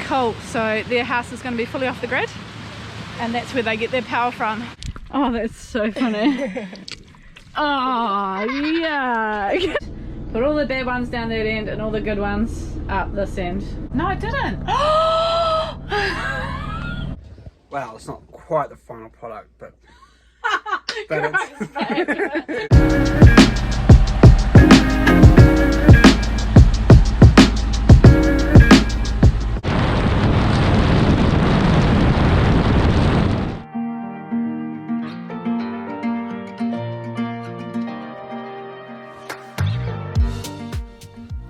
Cool, so their house is going to be fully off the grid, and that's where they get their power from. Oh, that's so funny. Oh, yeah. Put all the bad ones down that end and all the good ones up this end. No, I didn't. Well, it's not quite the final product, but it's...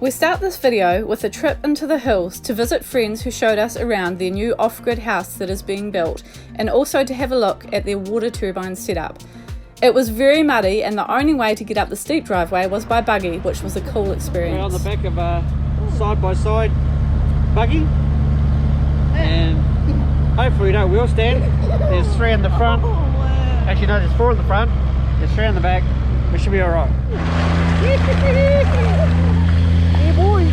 We start this video with a trip into the hills to visit friends who showed us around their new off-grid house that is being built, and also to have a look at their water turbine setup. It was very muddy, and the only way to get up the steep driveway was by buggy, which was a cool experience. We're on the back of a side-by-side buggy, and hopefully we don't wheel stand. There's 3 in the front. Actually no, there's 4 in the front. There's 3 in the back. We should be alright. Yeah, boy.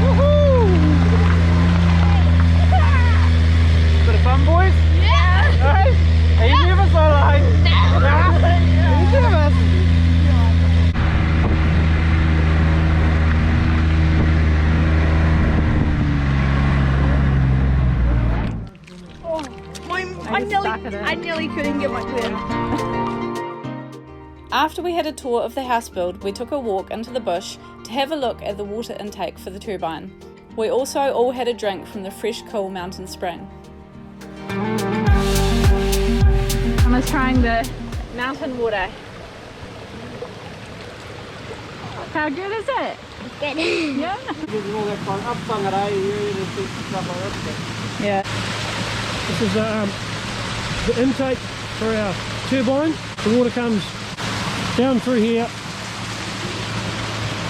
Woohoo! Bit of fun, boys? Yeah! Right? Are you nervous or like? No! Are you nervous? I nearly couldn't get my clear. After we had a tour of the house build, we took a walk into the bush to have a look at the water intake for the turbine. We also all had a drink from the fresh, cool mountain spring. I'm trying the mountain water. How good is it? Good. Yeah? Yeah. This is the intake for our turbine. The water comes down through here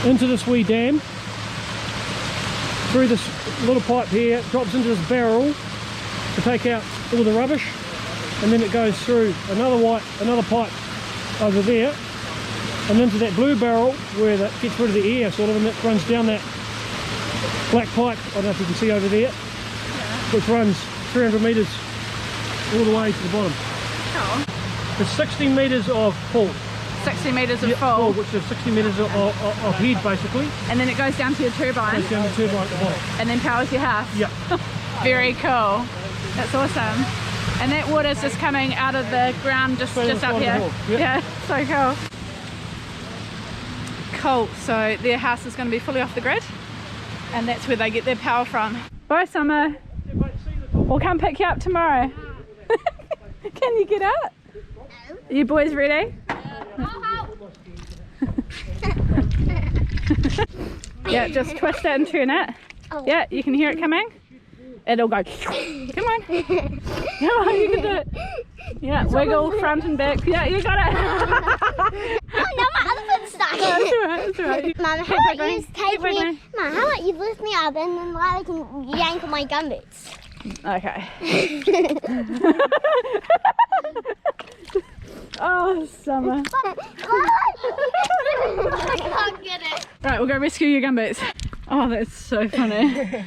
into this wee dam, through this little pipe here, drops into this barrel to take out all the rubbish, and then it goes through another pipe over there and into that blue barrel where that gets rid of the air sort of, and that runs down that black pipe, I don't know if you can see over there, which runs 300 metres all the way to the bottom. Oh. There's 16 metres of pull. 60 metres of Yep, full. which is 60 metres of head basically. And then it goes down to your turbine. Goes down the turbine at the bottom. And then powers your house. Yeah. Very cool. That's awesome. And that water's just coming out of the ground just up here. Yep. Yeah, so cool. Cool, so their house is going to be fully off the grid, and that's where they get their power from. Bye, Summer. We'll come pick you up tomorrow. Can you get out? Are you boys ready? Yeah, just twist it and turn it. Yeah, you can hear it coming. It'll go. Come on. Come on, you can do it. Yeah, wiggle front and back. Yeah, you got it. Oh no, my other foot's stuck. That's alright, that's alright. Mum, how about you take me? Mum, how about you lift me up and then I can yank on my gumboots? Okay. Oh, Summer. I can't get it. Right, we'll go rescue your gumboots. Oh, that's so funny.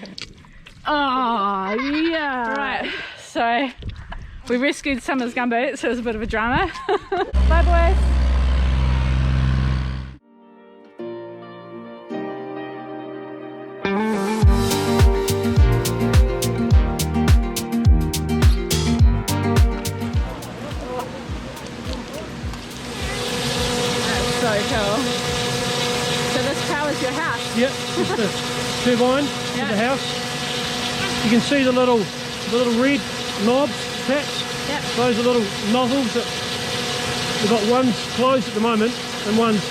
Oh, yeah. Right, so we rescued Summer's gumboots, so it was a bit of a drama. Bye, boys. So cool. So this powers your house? Yep, it's the turbine to the house. You can see the little red knobs, taps. Yep. Those are little nozzles that we've got one's closed at the moment and one's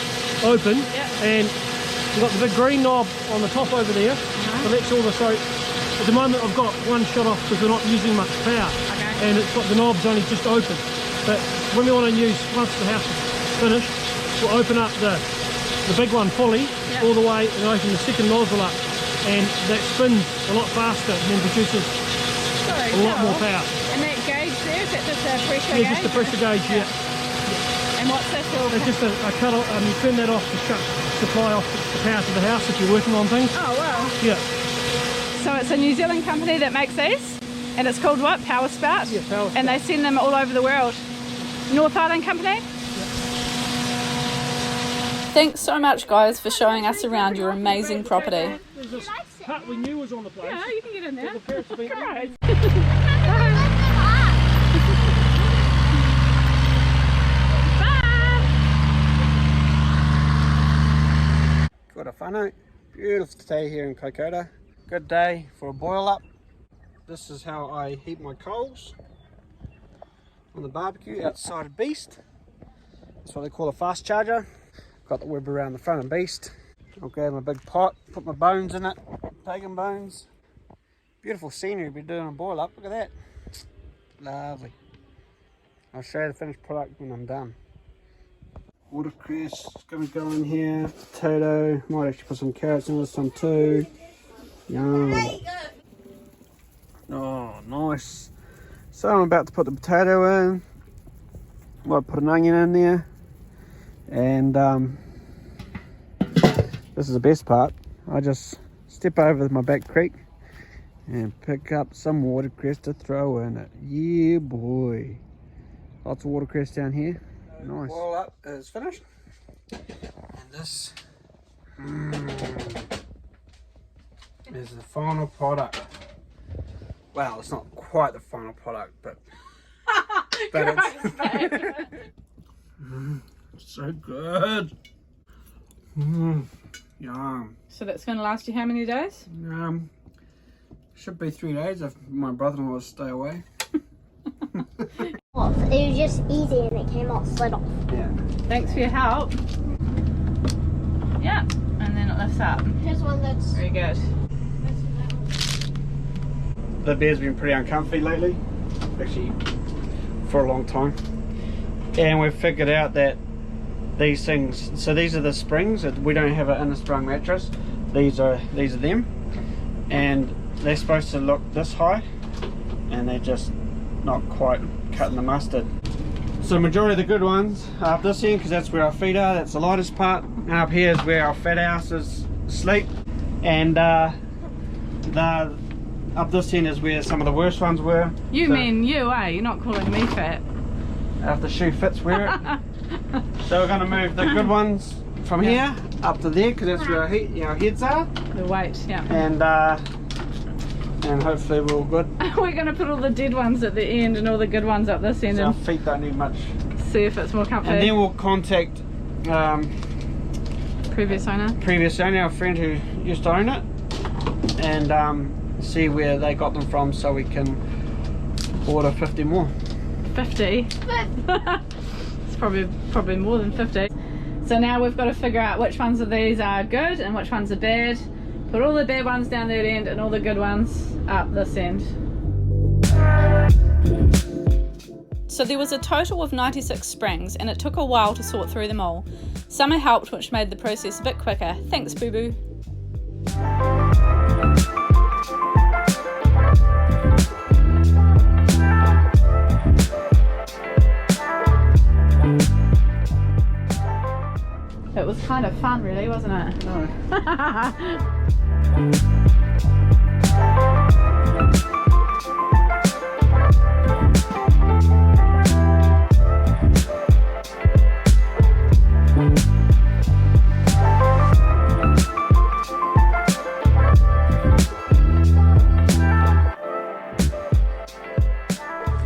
open. Yep. And we've got the big green knob on the top over there. So that's all the soap. At the moment I've got one shut off because we're not using much power. Okay. And it's got the knobs only just open. But when we want to use, once the house is finished, we'll open up the big one fully, all the way, and open the second nozzle up, and that spins a lot faster and then produces a lot more power. And that gauge there, is that just a pressure Yeah, gauge? just the pressure gauge, yeah. And And what's this all? It's just a cut off, you turn that off to shut supply off the power to the house if you're working on things. Oh wow. Yeah. So it's a New Zealand company that makes these, and it's called what? Power Spout? Yeah, Power Spout. And they send them all over the world. North Island company? Thanks so much guys for showing us around your amazing property. There's this hut we knew was on the place. Yeah, you can get in there. The parents have been Great. Good whānau. Beautiful day here in Kokoda. Good day for a boil up. This is how I heat my coals on the barbecue outside of Beast. That's what they call a fast charger. Got the web around the front of Beast. I'll grab my big pot, put my bones in it, pagan bones. Beautiful scenery to be doing a boil up. Look at that. Lovely. I'll show you the finished product when I'm done. Watercress is going to go in here. Potato. Might actually put some carrots in with some too. Yum. Oh, nice. So I'm about to put the potato in. Might put an onion in there. And this is the best part. I just step over my back creek and pick up some watercress to throw in it. Yeah, boy. Lots of watercress down here. Nice. Boil up is finished. And this is the final product. Well, it's not quite the final product, but it's so good. Yum. So that's going to last you how many days? Should be 3 days if my brother-in-law stay away. It was just easy and it came out slid off. Yeah. Thanks for your help. Yeah, and then it lifts up. Here's one that's... Very good. The bed's been pretty uncomfy lately, actually for a long time. And we've figured out that these things, so these are the springs. We don't have an inner sprung mattress. These are them, and they're supposed to look this high, and they're just not quite cutting the mustard. So majority of the good ones are up this end because that's where our feet are. That's the lightest part, and up here is where our fat asses sleep. And up this end is where some of the worst ones were. You mean you, eh? You're not calling me fat. If the shoe fits, wear it. So we're going to move the good ones from here up to there because that's where our heads are. The weight, yeah. And hopefully we're all good. We're going to put all the dead ones at the end and all the good ones up this end So our and feet don't need much. see if it's more comfy. And then we'll contact Previous owner, our friend who used to own it, and see where they got them from so we can order 50 more. 50? It's probably more than 50. So now we've got to figure out which ones of these are good and which ones are bad. Put all the bad ones down that end and all the good ones up this end. So there was a total of 96 springs and it took a while to sort through them all. Summer helped, which made the process a bit quicker. Thanks, Boo Boo. It was kind of fun really, wasn't it? No.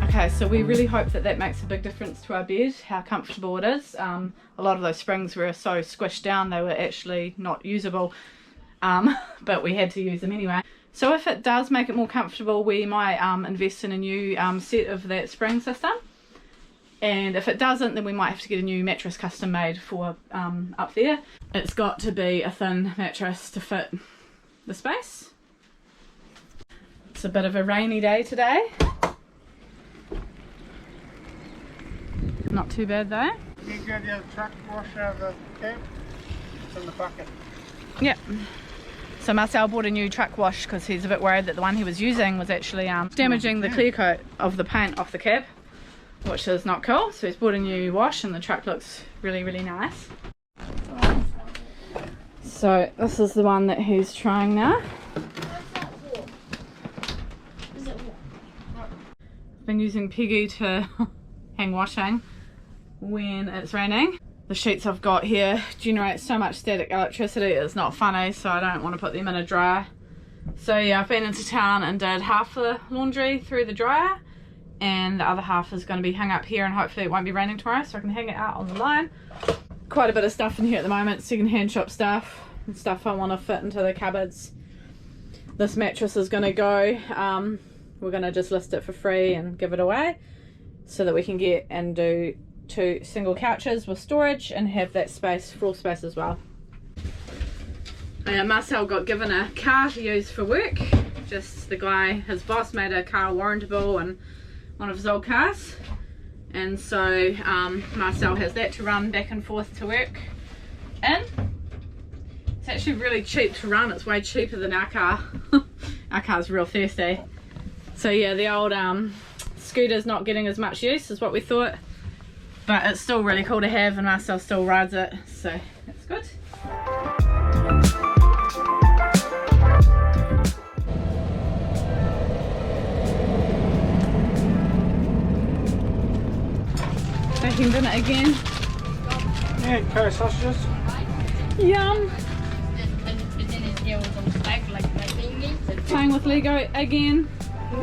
Okay, so we really hope that makes a big difference to our bed, how comfortable it is. A lot of those springs were so squished down they were actually not usable, but we had to use them anyway. So if it does make it more comfortable, we might invest in a new set of that spring system. And if it doesn't, then we might have to get a new mattress custom made for up there. It's got to be a thin mattress to fit the space. It's a bit of a rainy day today. Not too bad though. You get your truck wash out of the camp? It's in the bucket. Yep. So Marcel bought a new truck wash because he's a bit worried that the one he was using was actually damaging the clear coat of the paint off the cab. which is not cool. So he's bought a new wash and the truck looks really, really nice. So this is the one that he's trying now. I've been using Piggy to hang washing when it's raining. The sheets I've got here generate so much static electricity, it's not funny, so I don't want to put them in a dryer. So yeah, I've been into town and did half the laundry through the dryer, and the other half is going to be hung up here, and hopefully it won't be raining tomorrow so I can hang it out on the line. Quite a bit of stuff in here at the moment, second-hand shop stuff and stuff I want to fit into the cupboards. This mattress is going to go, we're going to just list it for free and give it away so that we can get and do 2 single couches with storage and have that space, floor space as well. Marcel got given a car to use for work. Just the guy, his boss made a car warrantable in one of his old cars, and so Marcel has that to run back and forth to work in. It's actually really cheap to run, it's way cheaper than our car. Our car's real thirsty. So yeah, the old scooter's not getting as much use as what we thought, but it's still really cool to have, and Marcel still rides it, so that's good. Making dinner again. Yeah, curry sausages. Yum. Playing with Lego again.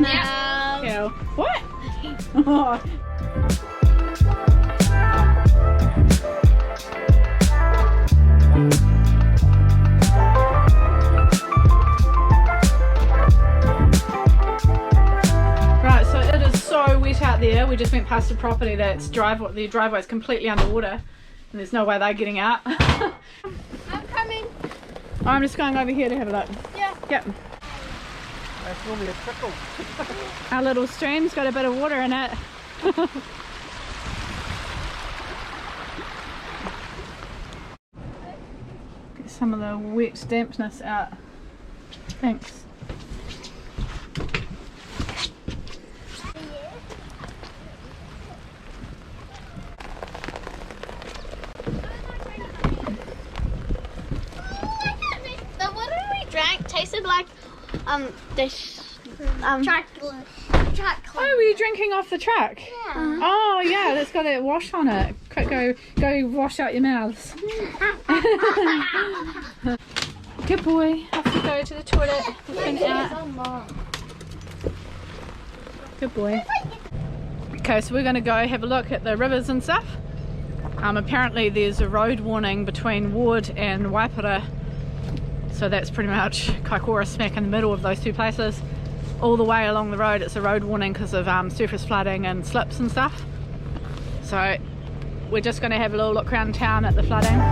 No. Cow. What? Oh. Right, so it is so wet out there. We just went past a property that's the driveway is completely underwater, and there's no way they're getting out. I'm coming. I'm just going over here to have a look. Yeah. Yep. That's normally a trickle. Our little stream's got a bit of water in it. Get some of the wet dampness out. Thanks. The water we drank tasted like chocolate. Oh, were you drinking off the truck? Yeah. Oh yeah, that's got that wash on it. Quick, go wash out your mouths. Good boy. Have to go to the toilet. Clean out. Good boy. Okay, so we're going to go have a look at the rivers and stuff. Apparently there's a road warning between Ward and Waipara, so that's pretty much Kaikoura smack in the middle of those two places. All the way along the road it's a road warning because of surface flooding and slips and stuff. So we're just going to have a little look around town at the flooding.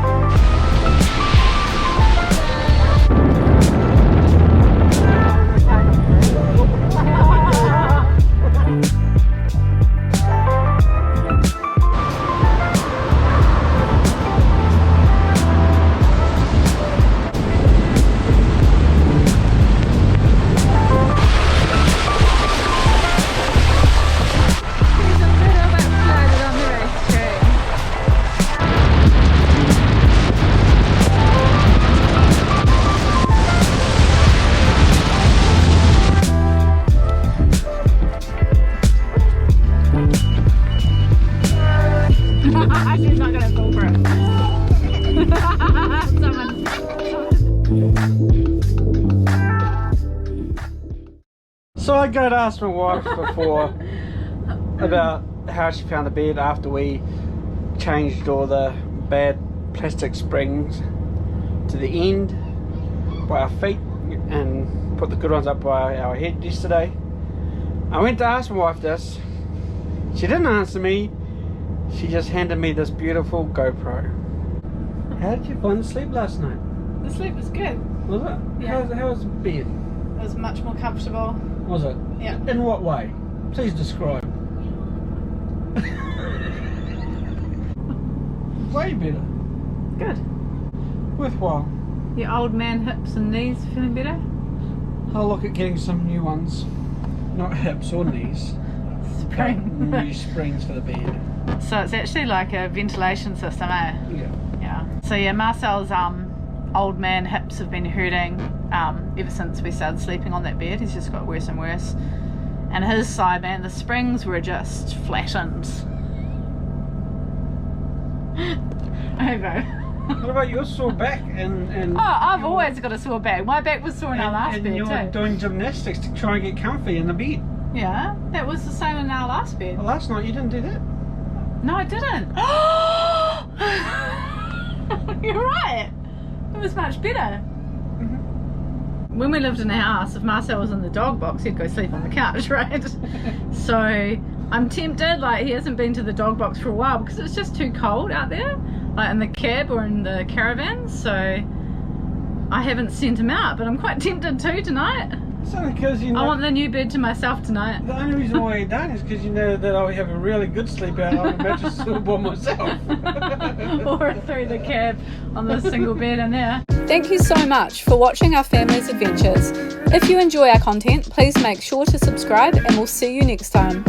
She's not gonna fall for it. So I got to ask my wife before about how she found the bed after we changed all the bad plastic springs to the end by our feet and put the good ones up by our head yesterday. I went to ask my wife this. She didn't answer me. She just handed me this beautiful GoPro. How did you find the sleep last night? The sleep was good. Was it? Yeah. How was the bed? It was much more comfortable. Was it? Yeah. In what way? Please describe. Way better. Good. Worthwhile. Your old man hips and knees feeling better? I'll look at getting some new ones. Not hips or knees. Spring. New springs for the bed. So it's actually like a ventilation system, eh? Yeah. Yeah. So yeah, Marcel's old man hips have been hurting ever since we started sleeping on that bed. He's just got worse and worse. And his side, man, the springs were just flattened. Hey, bro. What about your sore back and Oh, I've always got a sore back. My back was sore in our last bed you're too. doing gymnastics to try and get comfy in the bed. Yeah, that was the same in our last bed. Well, last night you didn't do that. No, I didn't. You're right. It was much better. When we lived in a house, if Marcel was in the dog box, he'd go sleep on the couch, right? So I'm tempted, like he hasn't been to the dog box for a while because it's just too cold out there, like in the cab or in the caravan, so I haven't sent him out, but I'm quite tempted to tonight. It's only because you know. I want the new bed to myself tonight. The only reason why you don't is because you know that I'll have a really good sleep out on a mattress all by myself. Or through the cab on the single bed in there. Thank you so much for watching our family's adventures. If you enjoy our content, please make sure to subscribe and we'll see you next time.